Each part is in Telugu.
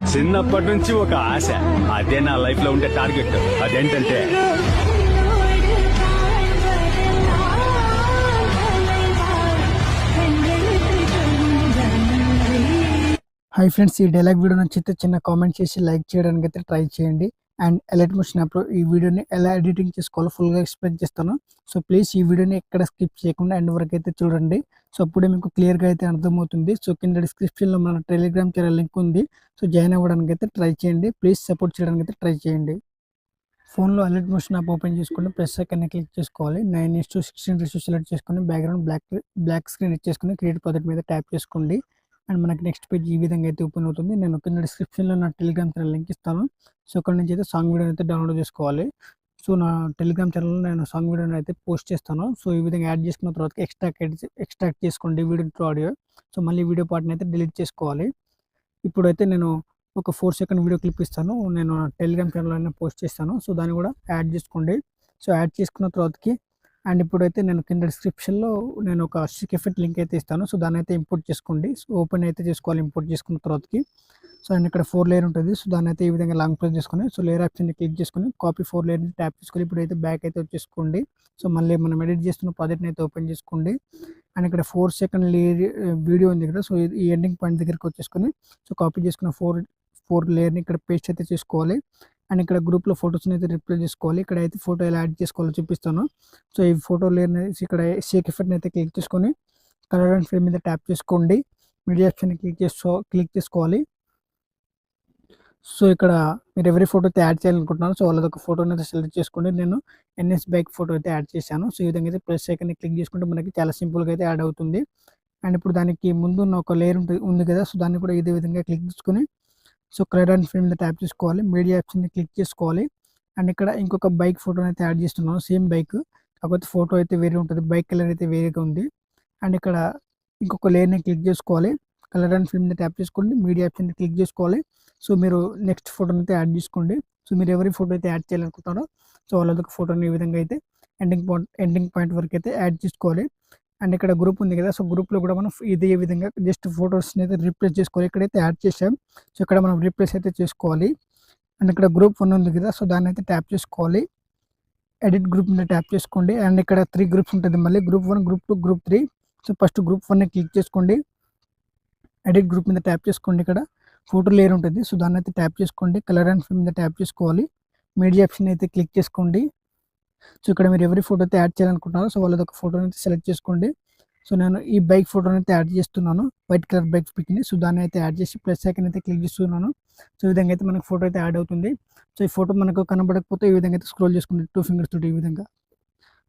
చిన్నప్పటి నుంచి ఒక ఆశ, అదే నా లైఫ్ లో ఉండే టార్గెట్. అదేంటంటే హాయ్ ఫ్రెండ్స్, ఈ డైలాగ్ వీడియో నచ్చితే చిన్న కామెంట్ చేసి లైక్ చేయడానికి అయితే ట్రై చేయండి. అండ్ ఎలైట్ మోషన్ యాప్లో ఈ వీడియోని ఎలా ఎడిటింగ్ చేసుకోవాలో ఫుల్గా ఎక్స్ప్లెయిన్ చేస్తాను. సో ప్లీజ్ ఈ వీడియోని ఎక్కడ స్కిప్ చేయకుండా ఎండ్ వరకు అయితే చూడండి. సో అప్పుడే మీకు క్లియర్గా అయితే అర్థమవుతుంది. సో కింద డిస్క్రిప్షన్లో మన టెలిగ్రామ్ ఛానల్ లింక్ ఉంది. సో జాయిన్ అవ్వడానికి అయితే ట్రై చేయండి. ప్లీజ్ సపోర్ట్ చేయడానికి అయితే ట్రై చేయండి. ఫోన్లో అలర్ట్ మోషన్ యాప్ ఓపెన్ చేసుకొని ప్లస్ ఐకాన్ని క్లిక్ చేసుకోవాలి. 9:16 సెలెక్ట్ చేసుకొని బ్యాక్గ్రౌండ్ బ్లాక్ స్క్రీన్ ఇచ్చేసుకొని క్రియేట్ ప్రాజెక్ట్ మీద ట్యాప్ చేసుకోండి. అండ్ మనకి నెక్స్ట్ పేజ్ ఈ విధంగా అయితే ఓపెన్ అవుతుంది. నేను కింద డిస్క్రిప్షన్లో నా టెలిగ్రామ్ ఛానల్ లింక్ ఇస్తాను. సో అక్కడ నుంచి అయితే సాంగ్ వీడియో అయితే డౌన్లోడ్ చేసుకోవాలి. సో నా టెలిగ్రామ్ ఛానల్లో నేను సాంగ్ వీడియోని అయితే పోస్ట్ చేస్తాను. సో ఈ విధంగా యాడ్ చేసుకున్న తర్వాత ఎక్స్ట్రాక్ట్ చేసుకోండి వీడియో టు ఆడియో. సో మళ్ళీ వీడియో పార్ట్ని అయితే డిలీట్ చేసుకోవాలి. ఇప్పుడైతే నేను ఒక 4 సెకండ్ వీడియో క్లిప్ ఇస్తాను. నేను టెలిగ్రామ్ ఛానల్లో పోస్ట్ చేస్తాను. సో దాన్ని కూడా యాడ్ చేసుకోండి. సో యాడ్ చేసుకున్న తర్వాతకి అండ్ ఇప్పుడైతే నేను కింద డిస్క్రిప్షన్లో నేను ఒక స్టిక్ ఎఫెక్ట్ లింక్ అయితే ఇస్తాను. సో దాన్ని అయితే ఇంపోర్ట్ చేసుకోండి. సో ఓపెన్ అయితే చేసుకోవాలి ఇంపోర్ట్ చేసుకున్న తర్వాతకి. సో అండ్ ఇక్కడ 4 లేయర్ ఉంటుంది. సో దాన్ని అయితే ఈ విధంగా లాంగ్ ప్రెస్ చేసుకొని సో లేయర్ ఆప్షన్ని క్లిక్ చేసుకొని కాపీ 4 లేయర్ని ట్యాప్ చేసుకొని ఇప్పుడైతే బ్యాక్ అయితే వచ్చేసుకోండి. సో మళ్ళీ మనం ఎడిట్ చేస్తున్న ప్రాజెక్ట్ని అయితే ఓపెన్ చేసుకోండి. అండ్ ఇక్కడ 4 సెకండ్ లేయర్ వీడియో ఉంది కదా. సో ఈ ఎండింగ్ పాయింట్ దగ్గరికి వచ్చేసుకొని సో కాపీ చేసుకున్న 4 లేయర్ని ఇక్కడ పేస్ట్ అయితే చేసుకోవాలి. అండ్ ఇక్కడ గ్రూప్లో ఫొటోస్ని అయితే రిప్లై చేసుకోవాలి. ఇక్కడ అయితే ఫోటో ఎలా యాడ్ చేసుకోవాలో చూపిస్తాను. సో ఈ ఫోటో లేయర్ని ఇక్కడ షేక్ ఎఫెక్ట్ని అయితే క్లిక్ చేసుకొని కలర్ అండ్ ఫ్రేమ్ మీద ట్యాప్ చేసుకోండి. మీడియా ఆప్షన్ని క్లిక్ చేసుకోవాలి. సో ఇక్కడ మీరు ఎవరి ఫోటో అయితే యాడ్ చేయాలనుకుంటున్నారో సో వాళ్ళది ఒక ఫోటోని అయితే సెలెక్ట్ చేసుకోండి. నేను ఎన్ఎస్ బైక్ ఫోటో అయితే యాడ్ చేశాను. సో ఈ విధంగా అయితే ప్లస్ ఐకాన్ని క్లిక్ చేసుకుంటే మనకి చాలా సింపుల్గా అయితే యాడ్ అవుతుంది. అండ్ ఇప్పుడు దానికి ముందు ఉన్న ఒక లేయర్ ఉంది కదా. సో దాన్ని కూడా ఇదే విధంగా క్లిక్ చేసుకొని సో కలర్ అండ్ ఫ్రేమ్ మీద ట్యాప్ చేసుకోవాలి. మీడియా ఆప్షన్ని క్లిక్ చేసుకోవాలి. అండ్ ఇక్కడ ఇంకొక బైక్ ఫోటోని అయితే యాడ్ చేస్తున్నాను. సేమ్ బైక్, కాకపోతే ఫోటో అయితే వేరే ఉంటుంది. బైక్ కలర్ అయితే వేరేగా ఉంది. అండ్ ఇక్కడ ఇంకొక లేయర్ని క్లిక్ చేసుకోవాలి. కలర్ అండ్ ఫ్రేమ్ మీద ట్యాప్ చేసుకోండి. మీడియా ఆప్షన్ని క్లిక్ చేసుకోవాలి. సో మీరు నెక్స్ట్ ఫోటోని అయితే యాడ్ చేసుకోండి. సో మీరు ఎవరి ఫోటో అయితే యాడ్ చేయాలనుకుంటారో సో వాళ్ళదొక ఫోటోని ఈ విధంగా అయితే ఎండింగ్ పాయింట్ వరకు అయితే యాడ్ చేసుకోవాలి. అండ్ ఇక్కడ గ్రూప్ ఉంది కదా. సో గ్రూప్లో కూడా మనం ఇదే విధంగా జస్ట్ ఫొటోస్ని అయితే రీప్లేస్ చేసుకోవాలి. ఇక్కడైతే యాడ్ చేసాం. సో ఇక్కడ మనం రీప్లేస్ అయితే చేసుకోవాలి. అండ్ ఇక్కడ గ్రూప్ 1 ఉంది కదా. సో దాన్ని అయితే ట్యాప్ చేసుకోవాలి. ఎడిట్ గ్రూప్ మీద ట్యాప్ చేసుకోండి. అండ్ ఇక్కడ 3 గ్రూప్స్ ఉంటుంది. మళ్ళీ group 1, group 2, group 3. So first group 1ని క్లిక్ చేసుకోండి. ఎడిట్ గ్రూప్ మీద ట్యాప్ చేసుకోండి. ఇక్కడ ఫోటో లేయర్ ఉంటుంది. సో దాన్ని అయితే ట్యాప్ చేసుకోండి. కలర్ అండ్ ఫ్రేమ్ మీద ట్యాప్ చేసుకోవాలి. మీడియా ఆప్షన్ అయితే క్లిక్ చేసుకోండి. సో ఇక్కడ మీరు ఎవరి ఫోటో అయితే యాడ్ చేయాలనుకుంటున్నారో సో వాళ్ళది ఒక ఫోటోని అయితే సెలెక్ట్ చేసుకోండి. సో నేను ఈ బైక్ ఫోటోని అయితే యాడ్ చేస్తున్నాను, వైట్ కలర్ బైక్ పిక్ని. సో దాన్ని అయితే యాడ్ చేసి ప్లస్ ఐకాన్ అయితే క్లిక్ చేస్తున్నాను. సో ఈ విధంగా అయితే మనకు ఫోటో అయితే యాడ్ అవుతుంది. సో ఈ ఫోటో మనకు కనబడకపోతే ఈ విధంగా అయితే స్క్రోల్ చేసుకోండి 2 ఫింగర్స్ తోటి ఈ విధంగా.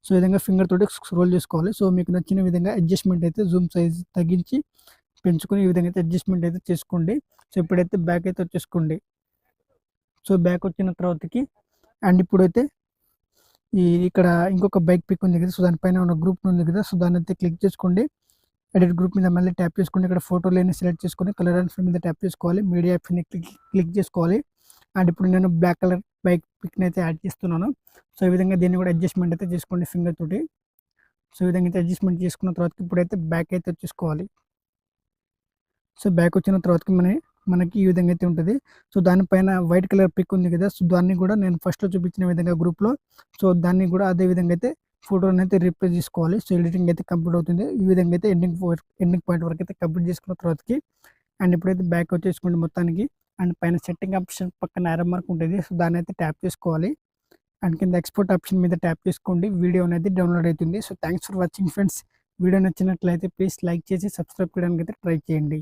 సో ఈ విధంగా ఫింగర్ తోటి స్క్రోల్ చేసుకోవాలి. సో మీకు నచ్చిన విధంగా అడ్జస్ట్మెంట్ అయితే జూమ్ సైజ్ తగ్గించి పెంచుకొని ఈ విధంగా అయితే అడ్జస్ట్మెంట్ అయితే చేసుకోండి. సో ఇప్పుడైతే బ్యాక్ అయితే వచ్చేసుకోండి. సో బ్యాక్ వచ్చిన తర్వాతకి అండ్ ఇప్పుడైతే ఇక్కడ ఇంకొక బైక్ పిక్ ఉంది కదా. సో దానిపైన ఉన్న గ్రూప్ ఉంది కదా. సో దాన్ని అయితే క్లిక్ చేసుకోండి. ఎడిట్ గ్రూప్ మీద మళ్ళీ ట్యాప్ చేసుకోండి. ఇక్కడ ఫోటో లేని సెలెక్ట్ చేసుకొని కలర్ అండ్ ఫ్రేమ్ మీద ట్యాప్ చేసుకోవాలి. మీడియా ఆప్షన్ని క్లిక్ చేసుకోవాలి. అండ్ ఇప్పుడు నేను బ్లాక్ కలర్ బైక్ పిక్ని అయితే యాడ్ చేస్తున్నాను. సో ఈ విధంగా దీన్ని కూడా అడ్జస్ట్మెంట్ అయితే చేసుకోండి ఫింగర్ తోటి. సో ఈ విధంగా అయితే అడ్జస్ట్మెంట్ చేసుకున్న తర్వాత ఇప్పుడైతే బ్యాక్ అయితే వచ్చేసుకోవాలి. సో బ్యాక్ వచ్చిన తర్వాతకి మనకి ఈ విధంగా అయితే ఉంటుంది. సో దానిపైన వైట్ కలర్ పిక్ ఉంది కదా. సో దాన్ని కూడా నేను ఫస్ట్లో చూపించిన విధంగా గ్రూప్లో సో దాన్ని కూడా అదే విధంగా అయితే ఫోటోని అయితే రీప్లేస్ చేసుకోవాలి. సో ఎడిటింగ్ అయితే కంప్లీట్ అవుతుంది. ఈ విధంగా అయితే ఎండింగ్ పాయింట్ వరకు అయితే కంప్లీట్ చేసుకున్న తర్వాతకి అండ్ ఇప్పుడైతే బ్యాక్ వచ్చేసుకోండి మొత్తానికి. అండ్ పైన సెట్టింగ్ ఆప్షన్ పక్కన యారో మార్క్ ఉంటుంది. సో దాన్ని అయితే ట్యాప్ చేసుకోవాలి. అండ్ కింద ఎక్స్పోర్ట్ ఆప్షన్ మీద ట్యాప్ చేసుకోండి. వీడియో అనేది డౌన్లోడ్ అవుతుంది. So thanks for watching friends. Video నచ్చినట్లయితే ప్లీజ్ లైక్ చేసి సబ్స్క్రైబ్ చేయడానికి అయితే ట్రై చేయండి.